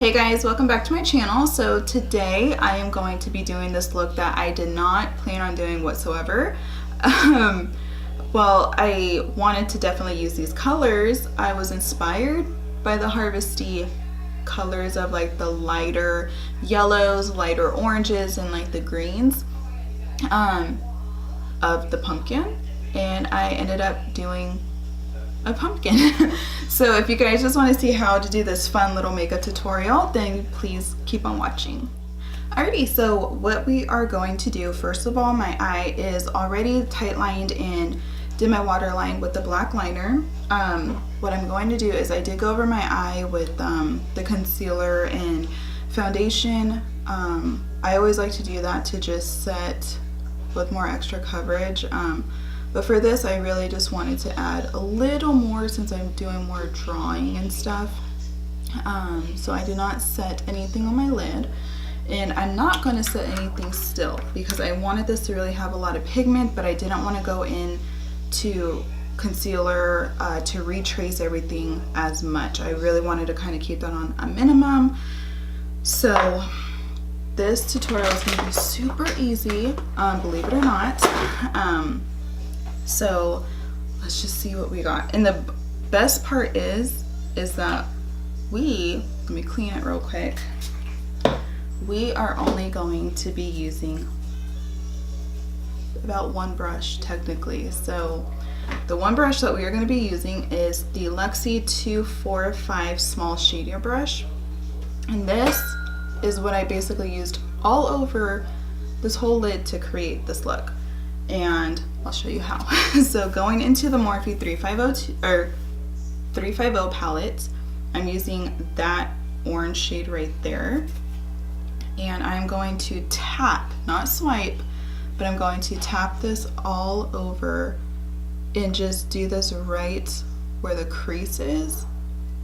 Hey guys, welcome back to my channel. So today I am going to be doing this look that I did not plan on doing whatsoever. Well, I wanted to definitely use these colors. I was inspired by the Harvesty colors of like the lighter yellows, lighter oranges, and like the greens of the pumpkin, and I ended up doing a pumpkin. So if you guys just want to see how to do this fun little makeup tutorial, then please keep on watching. Alrighty, so what we are going to do, first of all, my eye is already tight lined and did my waterline with the black liner. What I'm going to do is I did go over my eye with the concealer and foundation. I always like to do that to just set with more extra coverage. But for this, I really just wanted to add a little more since I'm doing more drawing and stuff. So I did not set anything on my lid, and I'm not going to set anything still because I wanted this to really have a lot of pigment, but I didn't want to go in to concealer to retrace everything as much. I really wanted to kind of keep that on a minimum. So this tutorial is going to be super easy, believe it or not. So let's just see what we got. And the best part is that let me clean it real quick. We are only going to be using about one brush technically. So the one brush that we are going to be using is the Luxie 245 small shadier brush. And this is what I basically used all over this whole lid to create this look. And I'll show you how. So going into the Morphe 350 palette, I'm using that orange shade right there. And I'm going to tap, not swipe, but I'm going to tap this all over and just do this right where the crease is,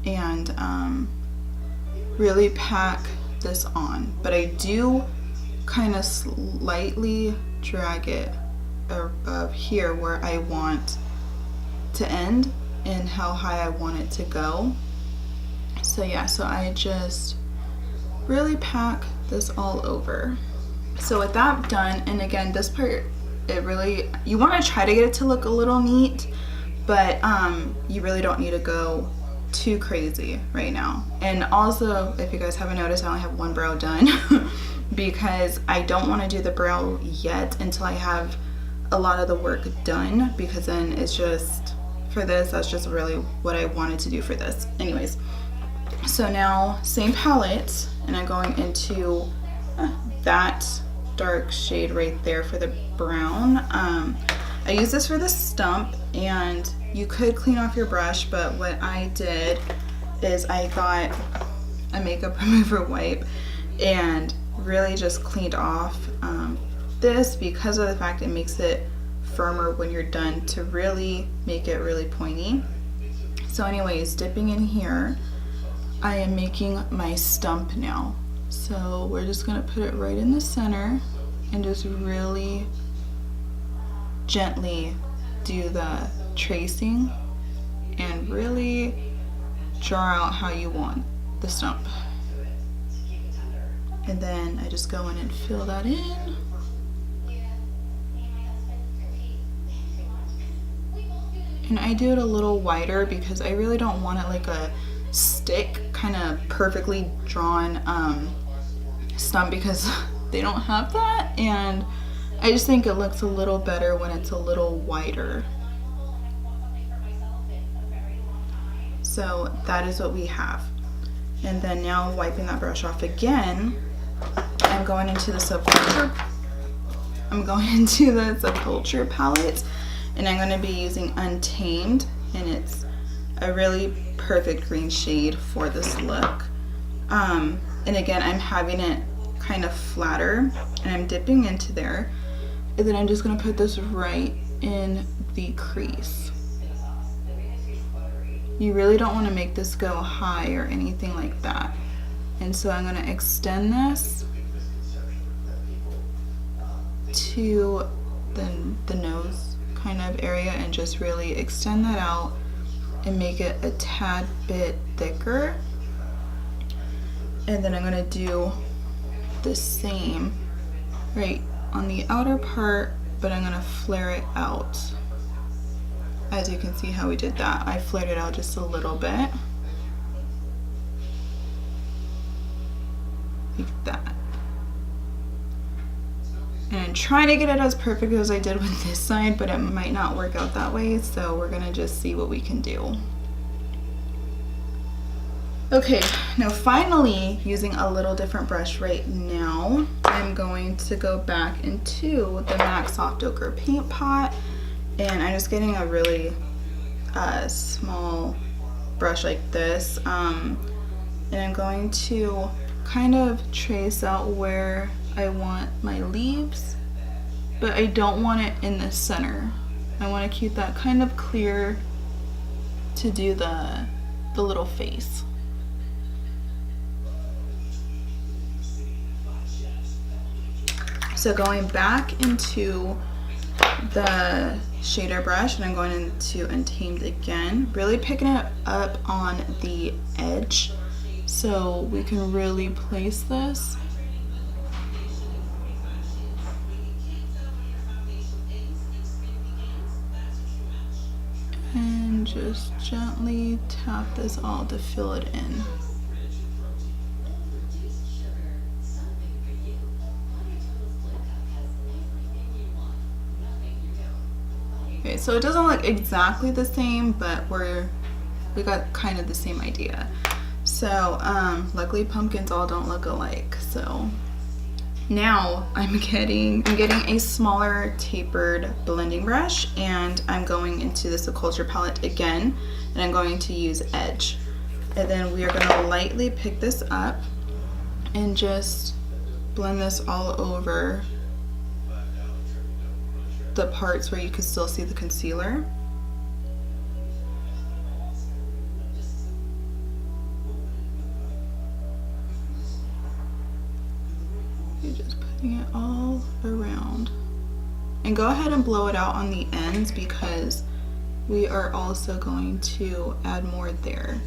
and really pack this on. But I do kind of slightly drag it above here where I want to end and how high I want it to go. So yeah, so I just really pack this all over. So with that done, and again, this part, it really, you want to try to get it to look a little neat, but you really don't need to go too crazy right now. And also, if you guys haven't noticed, I only have one brow done because I don't want to do the brow yet until I have a lot of the work done, because then it's just, for this, that's just really what I wanted to do for this. Anyways, so now same palette, and I'm going into that dark shade right there for the brown. I use this for the stump, and you could clean off your brush, but what I did is I got a makeup remover wipe and really just cleaned off this, because of the fact it makes it firmer when you're done, to really make it really pointy. So anyways, dipping in here, I am making my stump now. So we're just gonna put it right in the center and just really gently do the tracing and really draw out how you want the stump. And then I just go in and fill that in. And I do it a little wider because I really don't want it like a stick, kind of perfectly drawn stump, because they don't have that, and I just think it looks a little better when it's a little wider. So that is what we have. And then now, wiping that brush off again, I'm going into the Subculture palette, and I'm going to be using Untamed, and it's a really perfect green shade for this look. And again, I'm having it kind of flatter, and I'm dipping into there, and then I'm just going to put this right in the crease. You really don't want to make this go high or anything like that. And so I'm going to extend this to the nose kind of area, and just really extend that out and make it a tad bit thicker. And then I'm gonna do the same right on the outer part, but I'm gonna flare it out. As you can see how we did that, I flared it out just a little bit. Like that. And I'm trying to get it as perfect as I did with this side, but it might not work out that way, so we're gonna just see what we can do. Okay, now finally, using a little different brush right now, I'm going to go back into the MAC Soft Ochre paint pot, and I'm just getting a really small brush like this, and I'm going to kind of trace out where I want my leaves, but I don't want it in the center. I want to keep that kind of clear to do the little face. So going back into the shader brush, and I'm going into Untamed again, really picking it up on the edge so we can really place this. And just gently tap this all to fill it in. Okay, so it doesn't look exactly the same, but we got kind of the same idea. So luckily pumpkins all don't look alike. So now I'm getting a smaller tapered blending brush, and I'm going into the Subculture palette again, and I'm going to use Edge. And then we are going to lightly pick this up and just blend this all over the parts where you can still see the concealer. You're just putting it all around. And go ahead and blow it out on the ends because we are also going to add more there.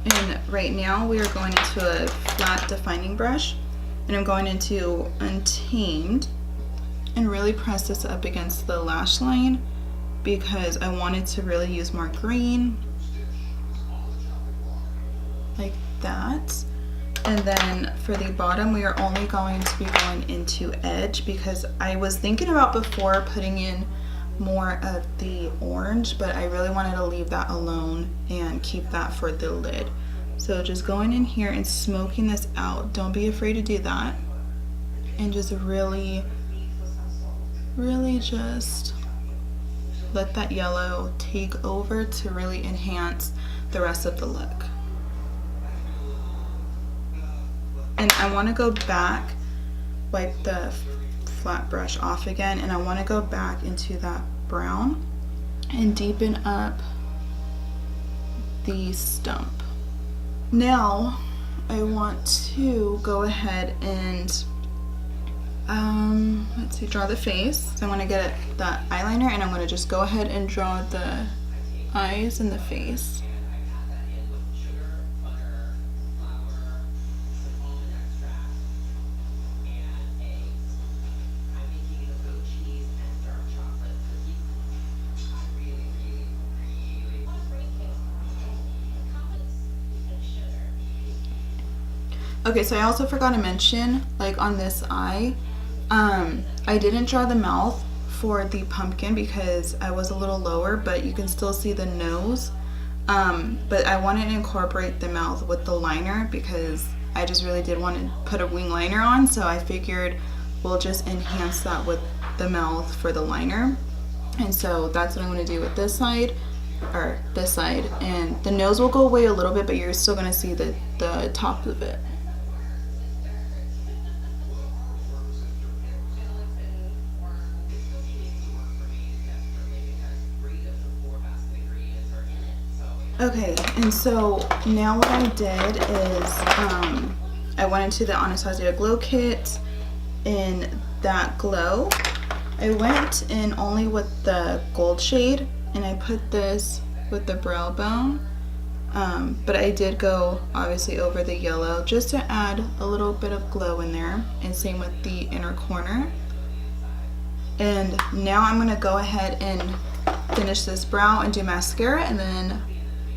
And right now we are going into a flat defining brush, and I'm going into Untamed and really press this up against the lash line because I wanted to really use more green, like that. And then for the bottom, we are only going to be going into Edge because I was thinking about before putting in more of the orange, but I really wanted to leave that alone and keep that for the lid. So just going in here and smoking this out. Don't be afraid to do that. And just really just let that yellow take over to really enhance the rest of the look. And I want to go back, wipe the flat brush off again, and I want to go back into that brown and deepen up the stump. Now I want to go ahead and let's see, draw the face. So I want to get that eyeliner, and I'm going to just go ahead and draw the eyes and the face. Okay, so I also forgot to mention, like on this eye, I didn't draw the mouth for the pumpkin because I was a little lower, but you can still see the nose. But I wanted to incorporate the mouth with the liner because I just really did want to put a wing liner on, so I figured we'll just enhance that with the mouth for the liner. And so that's what I'm going to do with this side, or this side, and the nose will go away a little bit, but you're still going to see the top of it. Okay, and so now what I did is I went into the Anastasia Glow Kit in that glow. I went in only with the gold shade, and I put this with the brow bone, but I did go obviously over the yellow just to add a little bit of glow in there, and same with the inner corner. And now I'm gonna go ahead and finish this brow and do mascara, and then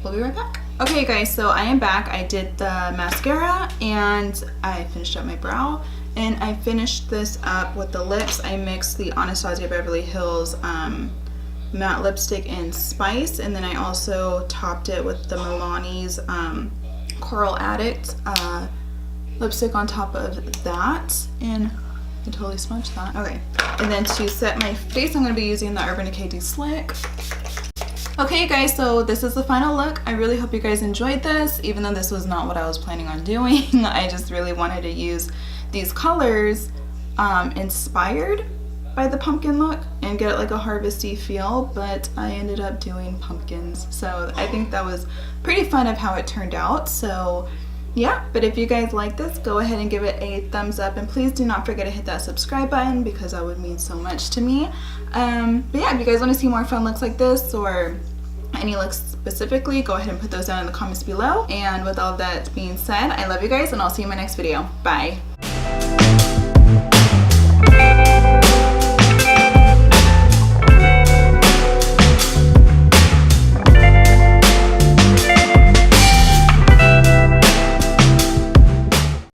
we'll be right back. Okay guys, so I am back. I did the mascara and I finished up my brow, and I finished this up with the lips. I mixed the Anastasia Beverly Hills matte lipstick in Spice, and then I also topped it with the Milani's Coral Addict lipstick on top of that, and I totally smudged that. Okay, and then to set my face, I'm going to be using the Urban Decay De-Slick. Okay guys, so this is the final look. I really hope you guys enjoyed this, even though this was not what I was planning on doing. I just really wanted to use these colors inspired by the pumpkin look and get like a harvesty feel, but I ended up doing pumpkins. So I think that was pretty fun of how it turned out. So yeah, but if you guys like this, go ahead and give it a thumbs up, and please do not forget to hit that subscribe button because that would mean so much to me. But yeah, if you guys want to see more fun looks like this or any looks specifically, go ahead and put those down in the comments below. And with all that being said, I love you guys, and I'll see you in my next video. Bye.